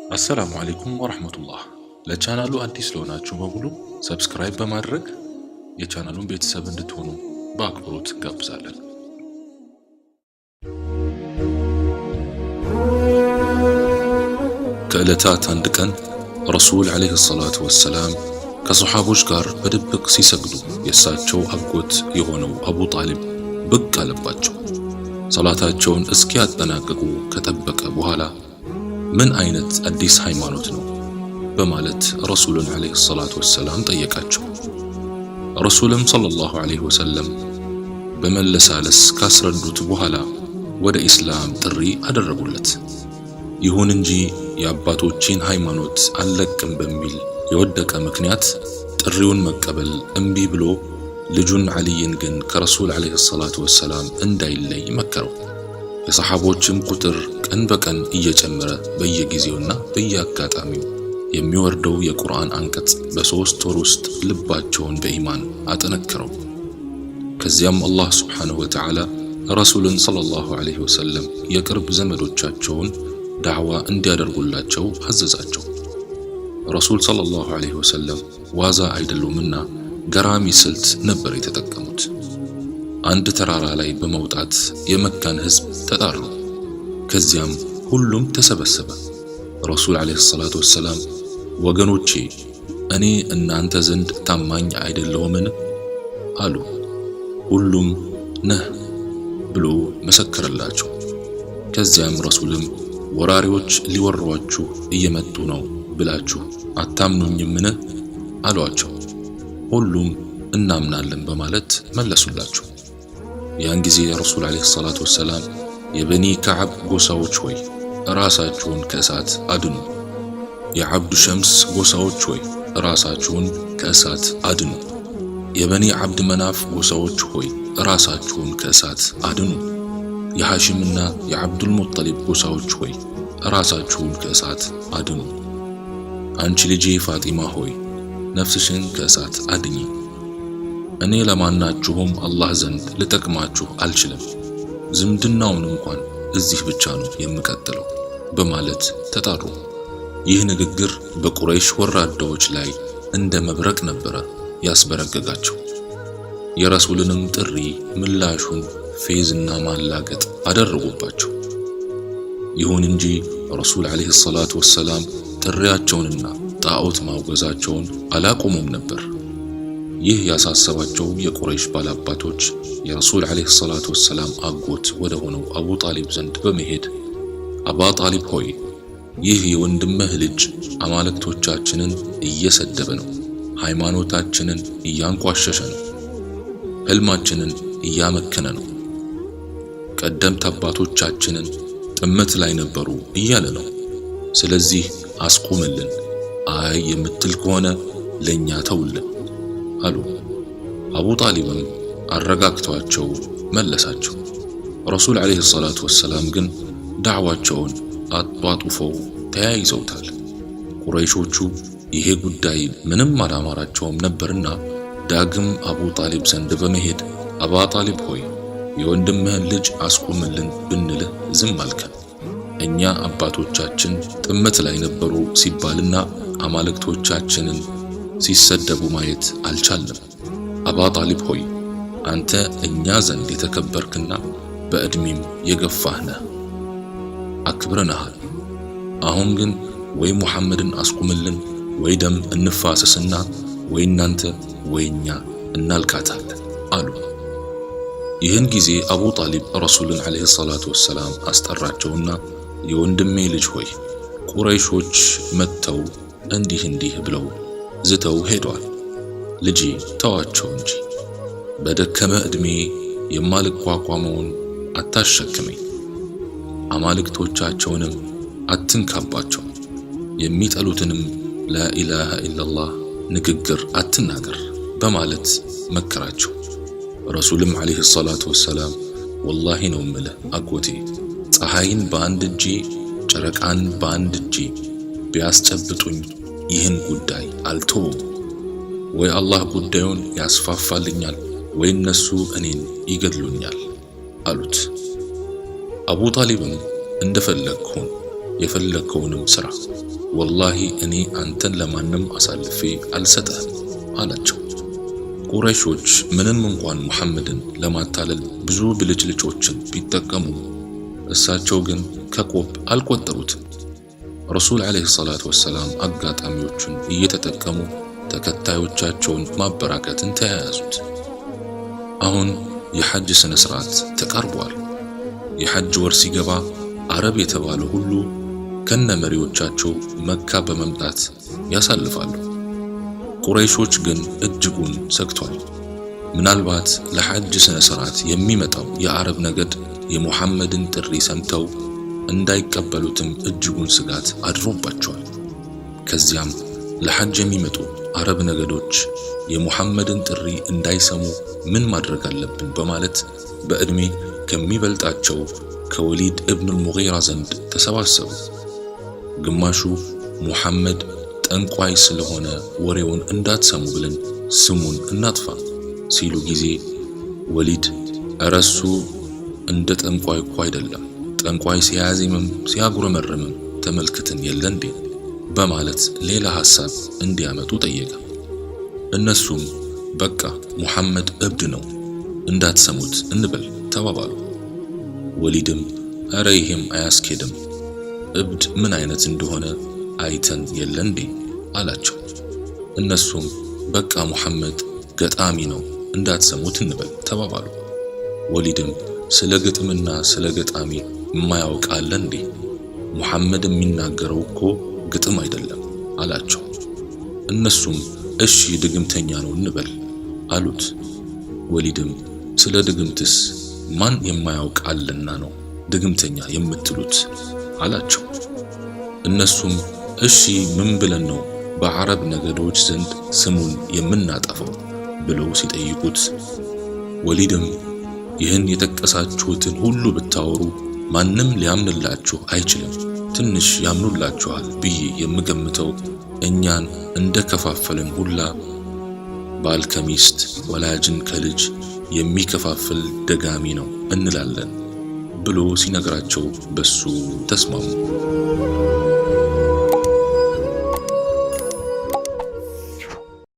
አሰላሙ አለይኩም ወራህመቱላህ። ለቻናሉ አዲስ ለሆናችሁ በሙሉ ሰብስክራይብ በማድረግ የቻናሉን ቤተሰብ እንድትሆኑ በአክብሮት እንጋብዛለን። ከዕለታት አንድ ቀን ረሱል ዓለይሂ ሰላቱ ወሰላም ከሰሓቦች ጋር በድብቅ ሲሰግዱ የእሳቸው አጎት የሆነው አቡ ጣሊብ ብቅ አለባቸው። ሰላታቸውን እስኪያጠናቅቁ ከጠበቀ በኋላ ምን አይነት አዲስ ሃይማኖት ነው በማለት ረሱልን ዓለይሂ ሰላቱ ወሰላም ጠየቃቸው። ረሱልም ሰለላሁ ዐለይሂ ወሰለም በመለሳለስ ካስረዱት በኋላ ወደ ኢስላም ጥሪ አደረጉለት። ይሁን እንጂ የአባቶችን ሃይማኖት አልለቅም በሚል የወደቀ ምክንያት ጥሪውን መቀበል እምቢ ብሎ ልጁን ዓሊይን ግን ከረሱል ዓለይሂ ሰላቱ ወሰላም እንዳይለይ መከረው። የሰሓቦችም ቁጥር ቀን በቀን እየጨመረ በየጊዜውና በየአጋጣሚው የሚወርደው የቁርአን አንቀጽ በሶስት ወር ውስጥ ልባቸውን በኢማን አጠነከረው። ከዚያም አላህ ሱብሓነሁ ወተዓላ ረሱልን ሰለላሁ ዐለይሂ ወሰለም የቅርብ ዘመዶቻቸውን ዳዕዋ እንዲያደርጉላቸው አዘዛቸው። ረሱል ሰለላሁ ዐለይሂ ወሰለም ዋዛ አይደሉምና ገራሚ ስልት ነበር የተጠቀሙት። አንድ ተራራ ላይ በመውጣት የመካን ህዝብ ተጣሩ። ከዚያም ሁሉም ተሰበሰበ። ረሱል ዓለይሂ ሰላቱ ወሰላም ወገኖቼ እኔ እናንተ ዘንድ ታማኝ አይደለሁምን አሉ። ሁሉም ነህ ብሎ መሰከረላቸው። ከዚያም ረሱልም ወራሪዎች ሊወሯችሁ እየመጡ ነው ብላችሁ አታምኑኝምን አሏቸው። ሁሉም እናምናለን በማለት መለሱላቸው። ያን ጊዜ ረሱል ዓለይሂ ሰላቱ ወሰላም የበኒ ከዓብ ጎሳዎች ሆይ ራሳችሁን ከእሳት አድኑ፣ የዓብዱ ሸምስ ጎሳዎች ሆይ ራሳችሁን ከእሳት አድኑ፣ የበኒ ዓብድ መናፍ ጎሳዎች ሆይ ራሳችሁን ከእሳት አድኑ፣ የሐሽምና የዓብዱል ሙጠሊብ ጎሳዎች ሆይ ራሳችሁን ከእሳት አድኑ። አንቺ ልጄ ፋጢማ ሆይ ነፍስሽን ከእሳት አድኚ፣ እኔ ለማናችሁም አላህ ዘንድ ልጠቅማችሁ አልችልም፣ ዝምድናውን እንኳን እዚህ ብቻ ነው የምቀጥለው በማለት ተጣሩ። ይህ ንግግር በቁረይሽ ወራዳዎች ላይ እንደ መብረቅ ነበረ ያስበረገጋቸው። የረሱልንም ጥሪ ምላሹን ፌዝና ማላገጥ አደረጉባቸው። ይሁን እንጂ ረሱል ዓለይሂ ሰላቱ ወሰላም ጥሪያቸውንና ጣዖት ማውገዛቸውን አላቆሙም ነበር። ይህ ያሳሰባቸው የቁረይሽ ባላባቶች የረሱል ዓለይሂ ሰላቱ ወሰላም አጎት ወደ ሆነው አቡ ጣሊብ ዘንድ በመሄድ አባ ጣሊብ ሆይ ይህ የወንድምህ ልጅ አማልክቶቻችንን እየሰደበ ነው፣ ሃይማኖታችንን እያንቋሸሸ ነው፣ ህልማችንን እያመከነ ነው፣ ቀደምት አባቶቻችንን ጥመት ላይ ነበሩ እያለ ነው። ስለዚህ አስቁምልን፣ አይ የምትል ከሆነ ለኛ ተውልን አሉ። አቡ ጣሊብም አረጋግተዋቸው መለሳቸው። ረሱል ዓለይሂ ሰላቱ ወሰላም ግን ዳዕዋቸውን አጧጡፈው ተያይዘውታል። ቁረይሾቹ ይሄ ጉዳይ ምንም አላማራቸውም ነበርና ዳግም አቡ ጣሊብ ዘንድ በመሄድ አባ ጣሊብ ሆይ የወንድምህን ልጅ አስቁምልን ብንልህ ዝም አልከን። እኛ አባቶቻችን ጥመት ላይ ነበሩ ሲባልና አማልክቶቻችንን ሲሰደቡ ማየት አልቻለም። አባ ጣሊብ ሆይ አንተ እኛ ዘንድ የተከበርክና በዕድሜም የገፋህ ነህ፣ አክብረናሃል። አሁን ግን ወይ ሙሐመድን አስቁምልን ወይ ደም እንፋሰስና ወይ እናንተ ወይ እኛ እናልካታለን አሉ። ይህን ጊዜ አቡ ጣሊብ ረሱልን ዓለይሂ ሰላቱ ወሰላም አስጠራቸውና የወንድሜ ልጅ ሆይ ቁረይሾች መጥተው እንዲህ ብለው ዝተው ሄደዋል። ልጄ ተዋቸው እንጂ በደከመ ዕድሜ የማልቋቋመውን አታሸክመኝ፣ አማልክቶቻቸውንም አትንካባቸው፣ የሚጠሉትንም ላኢላሃ ኢላላህ ንግግር አትናገር በማለት መከራቸው። ረሱልም ዓለይሂ ሰላቱ ወሰላም ወላሂ ነው እምልህ አጎቴ፣ ፀሐይን በአንድ እጄ ጨረቃን በአንድ እጄ ቢያስጨብጡኝ ይህን ጉዳይ አልተውም። ወይ አላህ ጉዳዩን ያስፋፋልኛል ወይ እነሱ እኔን ይገድሉኛል አሉት። አቡ ጣሊብም እንደፈለግሁን የፈለከውንም ስራ፣ ወላሂ እኔ አንተን ለማንም አሳልፌ አልሰጠህም አላቸው። ቁረይሾች ምንም እንኳን ሙሐመድን ለማታለል ብዙ ብልጭልጮችን ቢጠቀሙ እሳቸው ግን ከቆብ አልቆጠሩትም። ረሱል ዓለይሂ ሰላቱ ወሰላም አጋጣሚዎቹን እየተጠቀሙ ተከታዮቻቸውን ማበራከትን ተያያዙት። አሁን የሐጅ ስነ ስርዓት ተቃርቧል። የሐጅ ወር ሲገባ አረብ የተባለ ሁሉ ከነመሪዎቻቸው መካ በመምጣት ያሳልፋሉ። ቁረይሾች ግን እጅጉን ሰግቷል። ምናልባት ለሐጅ ስነ ስርዓት የሚመጣው የአረብ ነገድ የሙሐመድን ጥሪ ሰምተው እንዳይቀበሉትም እጅጉን ስጋት አድሮባቸዋል። ከዚያም ለሐጅ የሚመጡ አረብ ነገዶች የሙሐመድን ጥሪ እንዳይሰሙ ምን ማድረግ አለብን በማለት በዕድሜ ከሚበልጣቸው ከወሊድ ኢብኑ አልሙጊራ ዘንድ ተሰባሰቡ። ግማሹ ሙሐመድ ጠንቋይ ስለሆነ ወሬውን እንዳትሰሙ ብለን ስሙን እናጥፋ ሲሉ ጊዜ ወሊድ እረሱ እንደ ጠንቋይ እኮ አይደለም፣ ጠንቋይ ሲያዜምም ሲያጉረመርምም ተመልክትን የለ እንዴ በማለት ሌላ ሐሳብ እንዲያመጡ ጠየቀ። እነሱም በቃ ሙሐመድ እብድ ነው እንዳትሰሙት እንበል ተባባሉ። ወሊድም አረ ይሄም አያስኬድም፣ እብድ ምን አይነት እንደሆነ አይተን የለ እንዴ አላቸው። እነሱም በቃ ሙሐመድ ገጣሚ ነው እንዳትሰሙት እንበል ተባባሉ። ወሊድም ስለ ግጥምና ስለ ገጣሚ የማያውቅ አለ እንዴ? ሙሐመድ የሚናገረው እኮ ግጥም አይደለም አላቸው። እነሱም እሺ ድግምተኛ ነው እንበል አሉት። ወሊድም ስለ ድግምትስ ማን የማያውቅ አለና ነው ድግምተኛ የምትሉት አላቸው። እነሱም እሺ ምን ብለን ነው በአረብ ነገዶች ዘንድ ስሙን የምናጠፋው ብለው ሲጠይቁት ወሊድም ይህን የጠቀሳችሁትን ሁሉ ብታወሩ ማንም ሊያምንላችሁ አይችልም፣ ትንሽ ያምኑላችኋል ብዬ የምገምተው እኛን እንደ ከፋፈልን ሁላ ባል ከሚስት ወላጅን ከልጅ የሚከፋፍል ደጋሚ ነው እንላለን ብሎ ሲነግራቸው በሱ ተስማሙ።